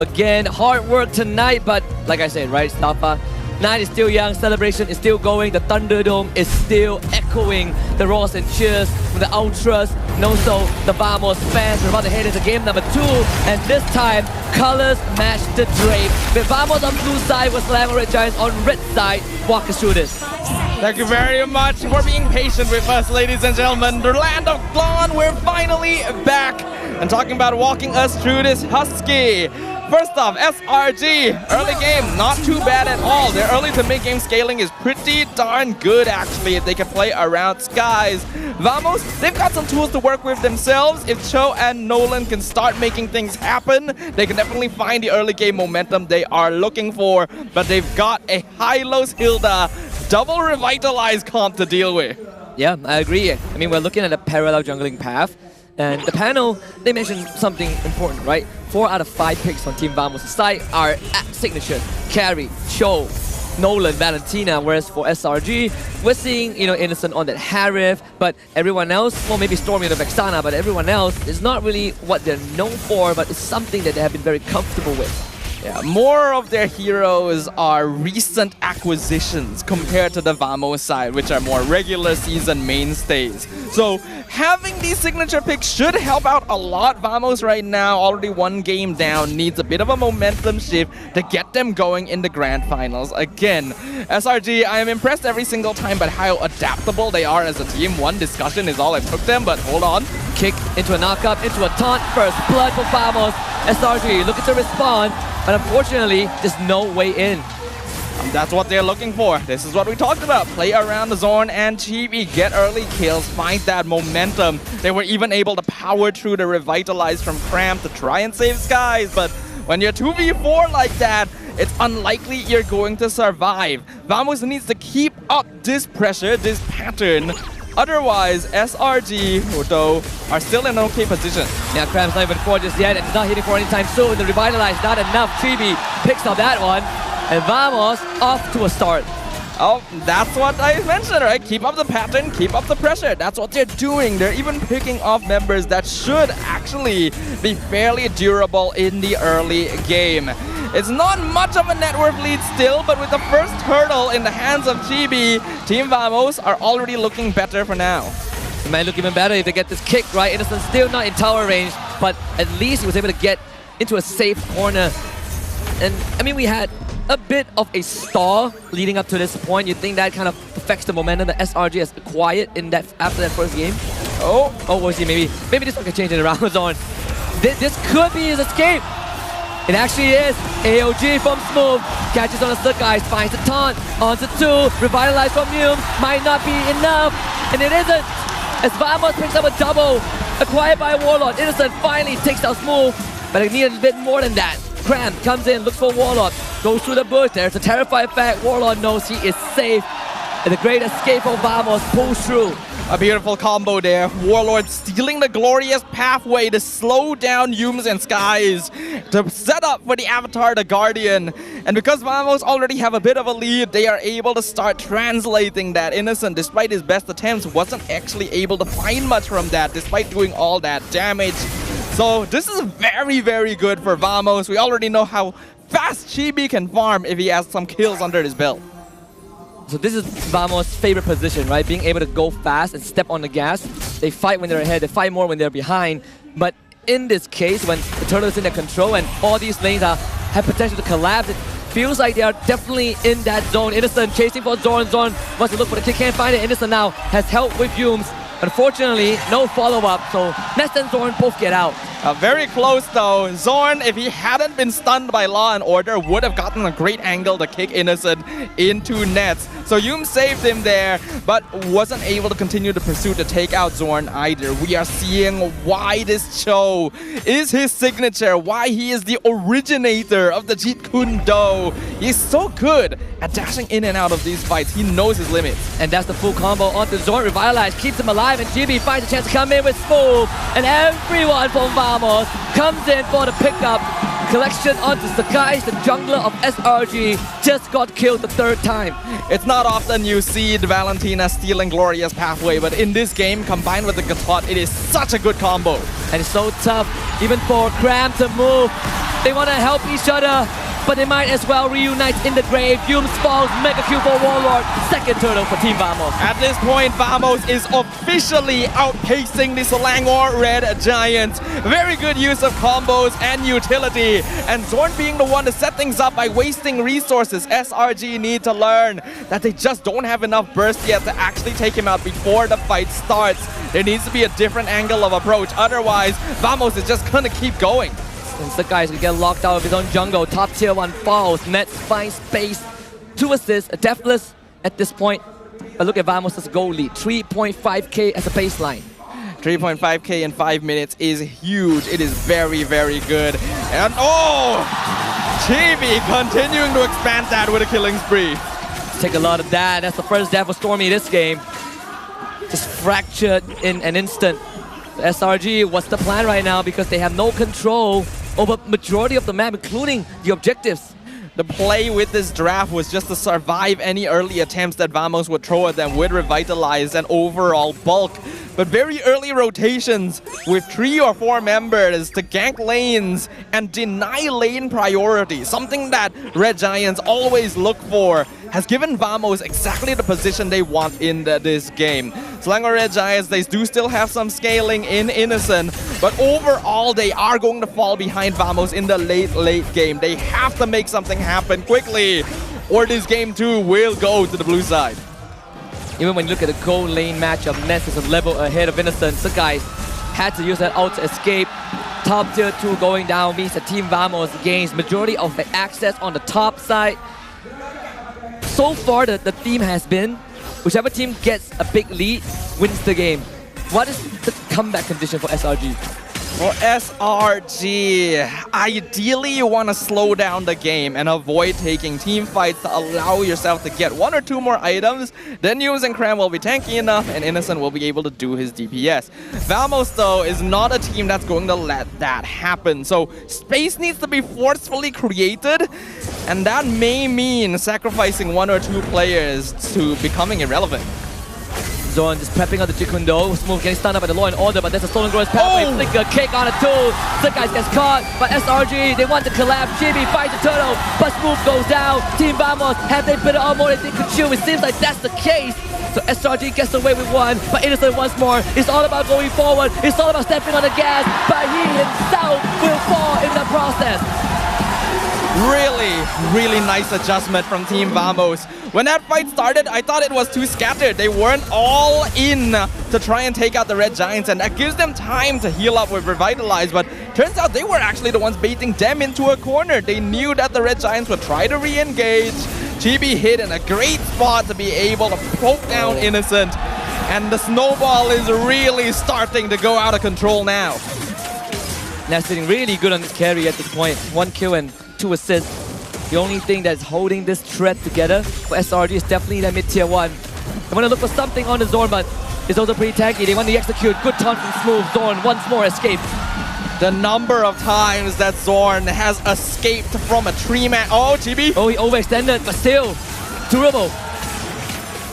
Again, hard work tonight, but like I said, right, Stafa? Night is still young, celebration is still going, the Thunderdome is still echoing the roars and cheers from the Ultras and also the Vamos fans. We're about to head into game number 2, and this time, colors match the drape. With Vamos on blue side, with Slam Red Giants on red side. Walk us through this. Thank you very much for being patient with us, ladies and gentlemen. The land of Glon, we're finally back and talking about walking us through this Husky. First off, SRG, early game, not too bad at all. Their early to mid-game scaling is pretty darn good, actually, if they can play around skies. Vamos, they've got some tools to work with themselves. If Cho and Nolan can start making things happen, they can definitely find the early game momentum they are looking for. But they've got a Hylos Hilda double revitalized comp to deal with. Yeah, I agree. I mean, we're looking at a parallel jungling path. And the panel, they mentioned something important, right? 4 out of 5 picks on Team Vamos' side are at signature. Carry, Cho, Nolan, Valentina, whereas for SRG, we're seeing, Innocent on that Harif, but everyone else, well, maybe Stormy and the Vexana, but everyone else is not really what they're known for, but it's something that they have been very comfortable with. Yeah, more of their heroes are recent acquisitions compared to the Vamos side, which are more regular season mainstays. So having these signature picks should help out a lot. Vamos right now, already 1 game down, needs a bit of a momentum shift to get them going in the grand finals. Again, SRG, I am impressed every single time by how adaptable they are as a team. One discussion is all it took them, but hold on. Kick into a knockup, into a taunt, first blood for Vamos. SRG looking to respond, but unfortunately, there's no way in. That's what they're looking for. This is what we talked about. Play around the Zorn and Chibi, get early kills, find that momentum. They were even able to power through the Revitalize from Cram to try and save Skies, but when you're 2v4 like that, it's unlikely you're going to survive. Vamos needs to keep up this pressure, this pattern. Otherwise, SRG, though, are still in an okay position. Yeah, Cram's not even for just yet, and it's not hitting for anytime soon. The Revitalize, not enough. Chibi picks up that one, and Vamos off to a start. Oh, that's what I mentioned, right? Keep up the pattern, keep up the pressure. That's what they're doing. They're even picking off members that should actually be fairly durable in the early game. It's not much of a net worth lead still, but with the first hurdle in the hands of Chibi, Team Vamos are already looking better for now. It might look even better if they get this kick, right? Innocent still not in tower range, but at least he was able to get into a safe corner. And I mean, we had a bit of a stall leading up to this point. You think that kind of affects the momentum that SRG has acquired in that after that first game? Oh, we'll see. Maybe this one can change it around Zone. This could be his escape. It actually is. AOG from Smooth. Catches on the Slug Eyes, finds the taunt. Onto 2. Revitalize from Hume. Might not be enough. And it isn't. As Vamos picks up a double. Acquired by Warlord. Innocent finally takes out Smooth. But it needed a bit more than that. Cram comes in, looks for Warlord. Goes through the bush. There's a terrifying effect. Warlord knows he is safe. And the great escape of Vamos pulls through. A beautiful combo there. Warlord stealing the glorious pathway to slow down Yumes and Skies to set up for the Avatar, the Guardian. And because Vamos already have a bit of a lead, they are able to start translating that. Innocent, despite his best attempts, wasn't actually able to find much from that, despite doing all that damage. So this is very, very good for Vamos. We already know how fast Chibi can farm if he has some kills under his belt. So this is Vamos' favorite position, right? Being able to go fast and step on the gas. They fight when they're ahead, they fight more when they're behind. But in this case, when the turtle is in their control and all these lanes have potential to collapse, it feels like they are definitely in that zone. Innocent chasing for Zorn. Zorn wants to look for the kick, can't find it. Innocent now has help with Yumes. Unfortunately, no follow-up, so Nest and Zorn both get out. Very close though. Zorn, if he hadn't been stunned by Law and Order, would have gotten a great angle to kick Innocent into nets. So Yum saved him there, but wasn't able to continue the pursuit to take out Zorn either. We are seeing why this Cho is his signature, why he is the originator of the Jeet Kune Do. He's so good at dashing in and out of these fights. He knows his limits. And that's the full combo onto Zorn. Revitalize, keeps him alive, and GB finds a chance to come in with Smooth. And everyone from Vamos comes in for the pickup. Collection onto Sakai, the jungler of SRG, just got killed the 3rd time. It's not often you see Valentina stealing Glorious Pathway, but in this game, combined with the Gatot, it is such a good combo. And it's so tough, even for Cram to move. They want to help each other, but they might as well reunite in the grave. Fumes falls, Mega Q for Warlord. Second turtle for Team Vamos. At this point, Vamos is officially outpacing the Selangor Red Giants. Very good use of combos and utility. And Zorn being the one to set things up by wasting resources. SRG need to learn that they just don't have enough burst yet to actually take him out before the fight starts. There needs to be a different angle of approach. Otherwise, Vamos is just gonna keep going. Since the guys will get locked out of his own jungle, top tier 1 falls, Nets finds space, 2 assists, a deathless at this point. But look at Vamos' goal lead, 3.5k as a baseline. 3.5k in 5 minutes is huge. It is very, very good. And oh! Chibi continuing to expand that with a killing spree. Take a lot of that. That's the first death for Stormy this game. Just fractured in an instant. The SRG, what's the plan right now? Because they have no control over majority of the map, including the objectives. The play with this draft was just to survive any early attempts that Vamos would throw at them with Revitalize and overall bulk. But very early rotations with 3 or 4 members to gank lanes and deny lane priority, something that Red Giants always look for, has given Vamos exactly the position they want in this game. Selangor Red Giants, they do still have some scaling in Innocent, but overall they are going to fall behind Vamos in the late game. They have to make something happen quickly, or this game too will go to the blue side. Even when you look at the gold lane matchup, Ness is a level ahead of Innocent. The guys had to use that ult to escape. Top tier 2 going down means that Team Vamos gains majority of the access on the top side. So far, the theme has been, whichever team gets a big lead wins the game. What is the comeback condition for SRG? For SRG, ideally you want to slow down the game and avoid taking team fights to allow yourself to get 1 or 2 more items. Then News and Cram will be tanky enough and Innocent will be able to do his DPS. Vamos though is not a team that's going to let that happen. So space needs to be forcefully created, and that may mean sacrificing 1 or 2 players to becoming irrelevant. Zorn just prepping out the Jikundo. Smooth getting stunned up by the Law and Order, but there's a Stolen Growers pathway. Flicker kick on a tool. The guys gets caught, but SRG, they want to collapse. Chibi fights the turtle, but Smooth goes down. Team Vamos, have they bit all more than they could chew? It seems like that's the case. So SRG gets away with 1, but Innocent once more. It's all about going forward. It's all about stepping on the gas, but he himself will fall in the process. Really nice adjustment from Team Vamos. When that fight started, I thought it was too scattered. They weren't all in to try and take out the Red Giants, and that gives them time to heal up with Revitalize, but turns out they were actually the ones baiting them into a corner. They knew that the Red Giants would try to re-engage. Chibi hit in a great spot to be able to poke down Innocent, and the snowball is really starting to go out of control now. Ness sitting really good on this carry at this point. 1 kill and 2 assists. The only thing that's holding this thread together for SRG is definitely that mid-tier 1. They want to look for something on the Zorn, but it's also pretty tanky. They want to execute. Good taunt from Smooth. Zorn once more escaped. The number of times that Zorn has escaped from a 3-man... Oh, Chibi! Oh, he overextended, but still durable.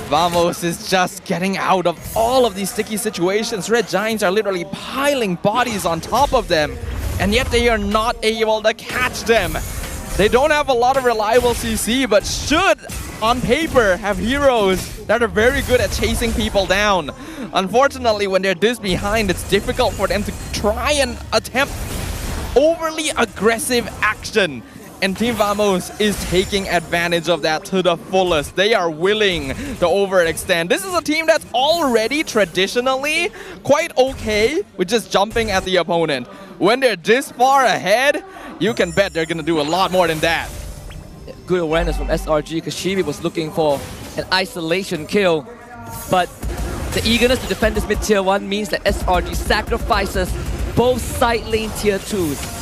Vamos is just getting out of all of these sticky situations. Red Giants are literally piling bodies on top of them, and yet they are not able to catch them. They don't have a lot of reliable CC, but should, on paper, have heroes that are very good at chasing people down. Unfortunately, when they're this behind, it's difficult for them to try and attempt overly aggressive action. And Team Vamos is taking advantage of that to the fullest. They are willing to overextend. This is a team that's already traditionally quite okay with just jumping at the opponent. When they're this far ahead, you can bet they're going to do a lot more than that. Good awareness from SRG because Chibi was looking for an isolation kill. But the eagerness to defend this mid-tier 1 means that SRG sacrifices both side lane tier 2s.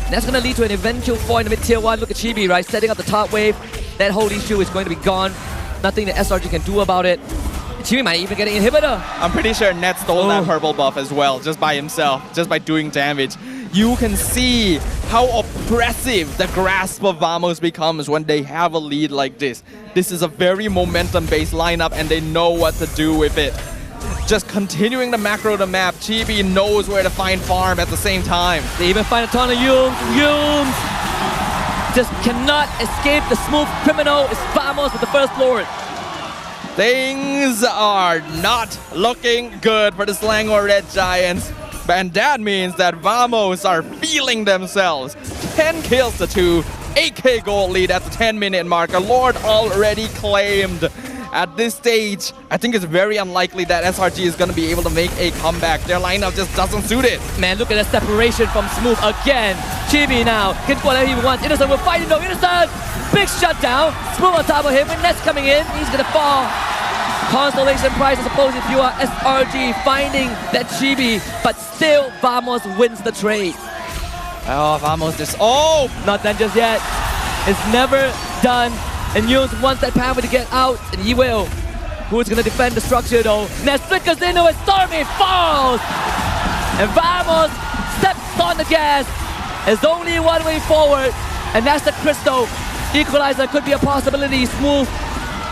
That's going to lead to an eventual fall in the mid-tier 1. Look at Chibi, right? Setting up the top wave. That whole issue is going to be gone. Nothing that SRG can do about it. Chibi might even get an inhibitor. I'm pretty sure Net stole that purple buff as well, just by himself, just by doing damage. You can see how oppressive the grasp of Vamos becomes when they have a lead like this. This is a very momentum-based lineup, and they know what to do with it. just continuing the macro the map. Chibi knows where to find farm at the same time. They even find a ton of Yums just cannot escape the smooth criminal. It's Vamos with the first Lord. Things are not looking good for the Selangor Red Giants. And that means that Vamos are feeling themselves. 10 kills to 2, 8k gold lead at the 10-minute mark. A Lord already claimed. At this stage, I think it's very unlikely that SRG is going to be able to make a comeback. Their lineup just doesn't suit it. Man, look at the separation from Smooth again. Chibi now can do whatever he wants. Innocent will fight it though. Innocent! Big shutdown. Smooth on top of him. When Nets coming in, he's going to fall. Consolation prize, I suppose, if you are SRG finding that Chibi, but still Vamos wins the trade. Oh, Vamos just... Oh! Not done just yet. It's never done. And Yunes wants that pathway to get out, and he will. Who's gonna defend the structure though? Ness flickers into it, Stormy falls! And Vamos steps on the gas. There's only one way forward, and that's the Crystal. Equalizer could be a possibility. Smooth,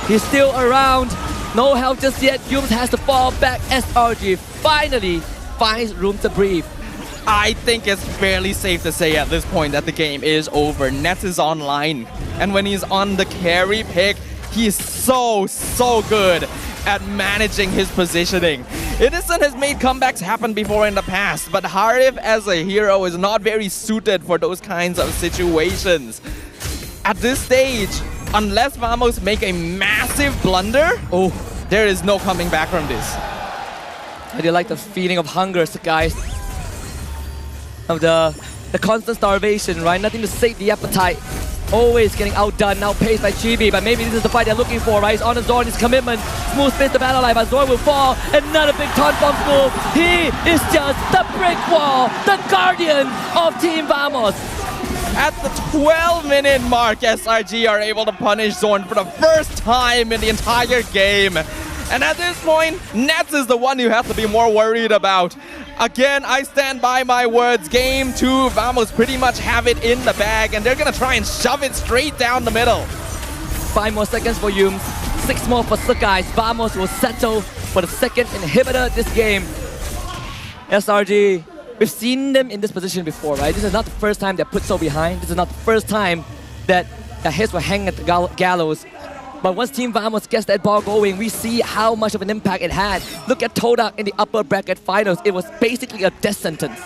he's still around. No help just yet. Yunes has to fall back. SRG finally finds room to breathe. I think it's fairly safe to say at this point that the game is over. Nets is online. And when he's on the carry pick, he's so good at managing his positioning. Innocent has made comebacks happen before in the past, but Harif as a hero is not very suited for those kinds of situations. At this stage, unless Vamos make a massive blunder, there is no coming back from this. I do like the feeling of hunger, guys. Of the constant starvation, right? Nothing to sate the appetite. Always getting outdone, outpaced by Chibi, but maybe this is the fight they're looking for, right? He's on Zorn, his commitment. Smooth spins the battle line, but Zorn will fall. Another big taunt from Smooth. He is just the brick wall, the guardian of Team Vamos. At the 12-minute mark, SRG are able to punish Zorn for the first time in the entire game. And at this point, Nets is the one you have to be more worried about. Again, I stand by my words. Game 2, Vamos pretty much have it in the bag, and they're gonna try and shove it straight down the middle. 5 more seconds for Yumes, 6 more for Sukais. Vamos will settle for the second inhibitor this game. SRG, we've seen them in this position before, right? This is not the first time they're put so behind. This is not the first time that their heads were hanging at the gallows. But once Team Vamos gets that ball going, we see how much of an impact it had. Look at Todak in the upper bracket finals. It was basically a death sentence.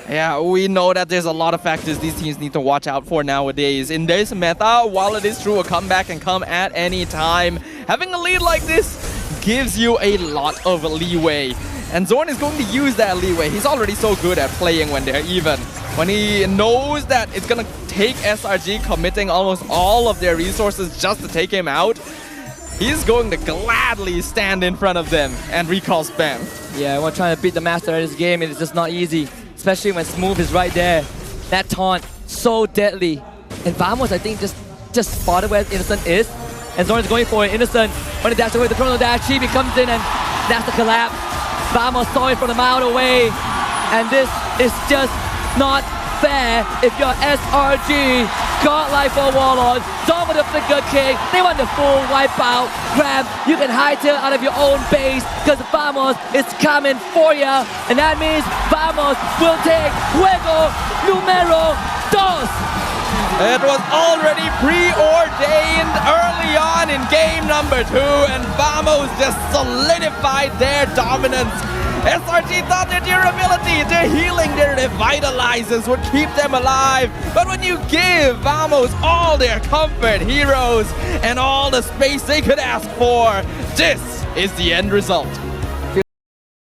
Yeah, we know that there's a lot of factors these teams need to watch out for nowadays. In this meta, while it is true a comeback can come at any time, having a lead like this gives you a lot of leeway. And Zorn is going to use that leeway. He's already so good at playing when they're even. When he knows that it's going to take SRG committing almost all of their resources just to take him out, he's going to gladly stand in front of them and recall spam. Yeah, we're trying to beat the master of this game. It's just not easy, especially when Smooth is right there. That taunt, so deadly. And Vamos, I think, just spotted where Innocent is. And Zorn is going for it. Innocent, when he dashes away the chrono dash, Chibi comes in and that's the collapse. Vamos saw it from a mile away. And this is just not fair if you're SRG. Godlike for Warlord. Zorn with the flicker kick. They want the full wipeout. Grab, you can hightail out of your own base because Vamos is coming for you. And that means Vamos will take Juego Numero 2. It was already preordained early on in game number 2, and Vamos just solidified their dominance. SRG thought their durability, their healing, their revitalizers would keep them alive. But when you give Vamos all their comfort, heroes, and all the space they could ask for, this is the end result.